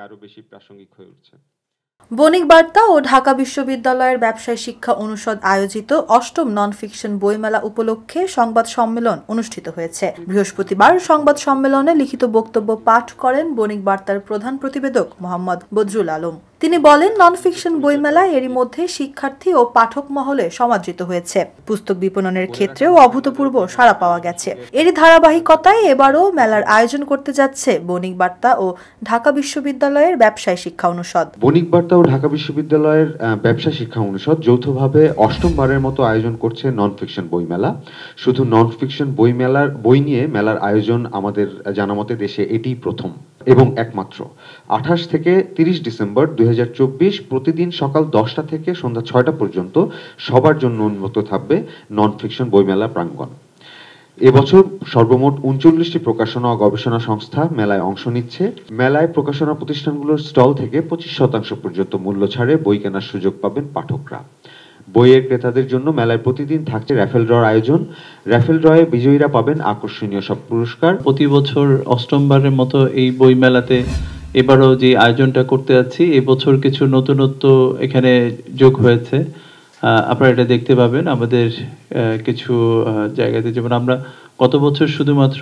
আরো বেশি প্রাসঙ্গিক হয়ে উঠছে। বণিক বার্তা ও ঢাকা বিশ্ববিদ্যালয়ের ব্যবসায় শিক্ষা অনুষদ আয়োজিত অষ্টম নন ফিকশন বইমেলা উপলক্ষে সংবাদ সম্মেলন অনুষ্ঠিত হয়েছে। বৃহস্পতিবার সংবাদ সম্মেলনে লিখিত বক্তব্য পাঠ করেন বণিক বার্তার প্রধান প্রতিবেদক মোহাম্মদ বদরুল আলম। তিনি বলেন, নন ফিকশন বইমেলায় এরই মধ্যে শিক্ষার্থী ও পাঠক মহলে সমাদৃত হয়েছে। পুস্তক বিপণনের ক্ষেত্রেও অভূতপূর্ব সাড়া পাওয়া গেছে। এরই ধারাবাহিকতায় এবারও মেলার আয়োজন করতে যাচ্ছে বণিক বার্তা ও ঢাকা বিশ্ববিদ্যালয়ের ব্যবসায় শিক্ষা অনুষদ। বণিক বার্তা ও ঢাকা বিশ্ববিদ্যালয়ের ব্যবসা শিক্ষা অনুষদ যৌথভাবে অষ্টমবারের মতো আয়োজন করছে নন ফিকশন বইমেলা। শুধু নন ফিকশন বই নিয়ে মেলার আয়োজন আমাদের জানামতে দেশে এটিই প্রথম এবং একমাত্র। 28 থেকে 30 ডিসেম্বর 2024 প্রতিদিন সকাল 10টা থেকে সন্ধ্যা 6টা পর্যন্ত সবার জন্য উন্মুক্ত থাকবে নন ফিকশন বইমেলা প্রাঙ্গণ। এবছর সর্বমোট 39টি প্রকাশনা ও গবেষণা সংস্থা মেলায় অংশ নিচ্ছে। মেলায় প্রকাশনা প্রতিষ্ঠানগুলোর স্টল থেকে 25% পর্যন্ত মূল্য ছাড়ে বই কেনার সুযোগ পাবেন পাঠকরা। বইয়ের ক্রেতাদের জন্য মেলায় প্রতিদিন থাকছে র্যাফেল ড্রর আয়োজন। র্যাফেল ড্রয়ে বিজয়ীরা পাবেন আকর্ষণীয় সব পুরস্কার। প্রতি বছর অষ্টমবারের মতো এই বই মেলাতে এবারও যে আয়োজনটা করতে যাচ্ছি, এবছর কিছু নতুনত্ব এখানে যোগ হয়েছে। আপনারা এটা দেখতে পাবেন আমাদের কিছু জায়গাতে। যেমন আমরা গত বছর শুধুমাত্র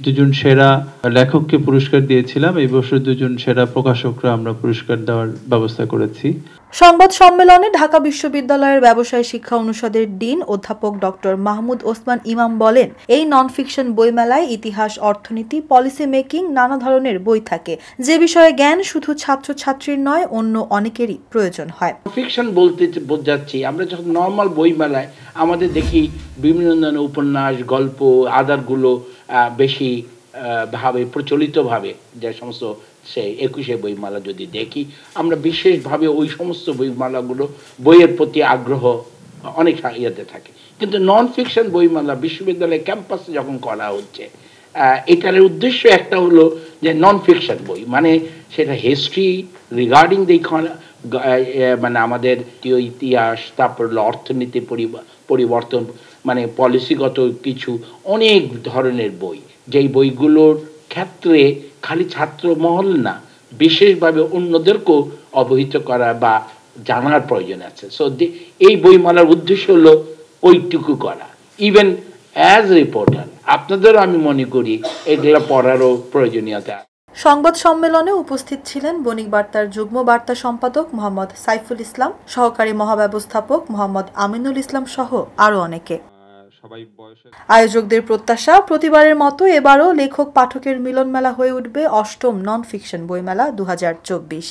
দুজন সেরা লেখককে পুরস্কার দিয়েছিলাম, এই বছর দুজন সেরা প্রকাশকরা আমরা পুরস্কার দেওয়ার ব্যবস্থা করেছি। সংবাদ সম্মেলনে ঢাকা বিশ্ববিদ্যালয়ের ব্যবসায় শিক্ষা অনুষদের ডিন অধ্যাপক ডক্টর মাহমুদ ওসমান ইমাম বলেন, এই নন ফিকশন বইমেলায় ইতিহাস, অর্থনীতি, পলিসি মেকিং নানা ধরনের বই থাকে, যে বিষয়ে জ্ঞান শুধু ছাত্রছাত্রীর নয়, অন্য অনেকেরই প্রয়োজন হয়। ফিকশন বলতে বোঝাচ্ছি আমরা যখন নর্মাল বইমেলায় আমাদের দেখি বিভিন্ন ধরনের উপন্যাস, গল্প, আদারগুলো বেশি ভাবে প্রচলিতভাবে যে সমস্ত সেই 21শে বইমেলা যদি দেখি, আমরা বিশেষভাবে ওই সমস্ত বইমেলাগুলো বইয়ের প্রতি আগ্রহ অনেক ইয়েতে থাকে। কিন্তু নন ফিকশন বইমেলা বিশ্ববিদ্যালয়ের ক্যাম্পাসে যখন করা হচ্ছে, এটার উদ্দেশ্য একটা হলো যে নন ফিকশন বই, মানে সেটা হিস্ট্রি রিগার্ডিং দ্য মানে আমাদের ইতিহাস, তারপর অর্থনীতি পরিবর্তন, মানে পলিসিগত কিছু অনেক ধরনের বই, যেই বইগুলোর ক্ষেত্রে খালি ছাত্র মহল না, বিশেষভাবে অন্যদেরকেও অবহিত করা বা জানার প্রয়োজন আছে। সো এই বইমেলার উদ্দেশ্য হলো ওইটুকু করা। ইভেন অ্যাজ রিপোর্টার আপনাদেরও আমি মনে করি এগুলো পড়ারও প্রয়োজনীয়তা। সংবাদ সম্মেলনে উপস্থিত ছিলেন বণিক বার্তার যুগ্ম বার্তা সম্পাদক মোহাম্মদ সাইফুল ইসলাম, সহকারী মহাব্যবস্থাপক মোহাম্মদ আমিনুল ইসলাম সহ আরো অনেকে। আয়োজকদের প্রত্যাশা, প্রতিবারের মতো এবারও লেখক পাঠকের মিলন মেলা হয়ে উঠবে অষ্টম নন ফিকশন বইমেলা 2024।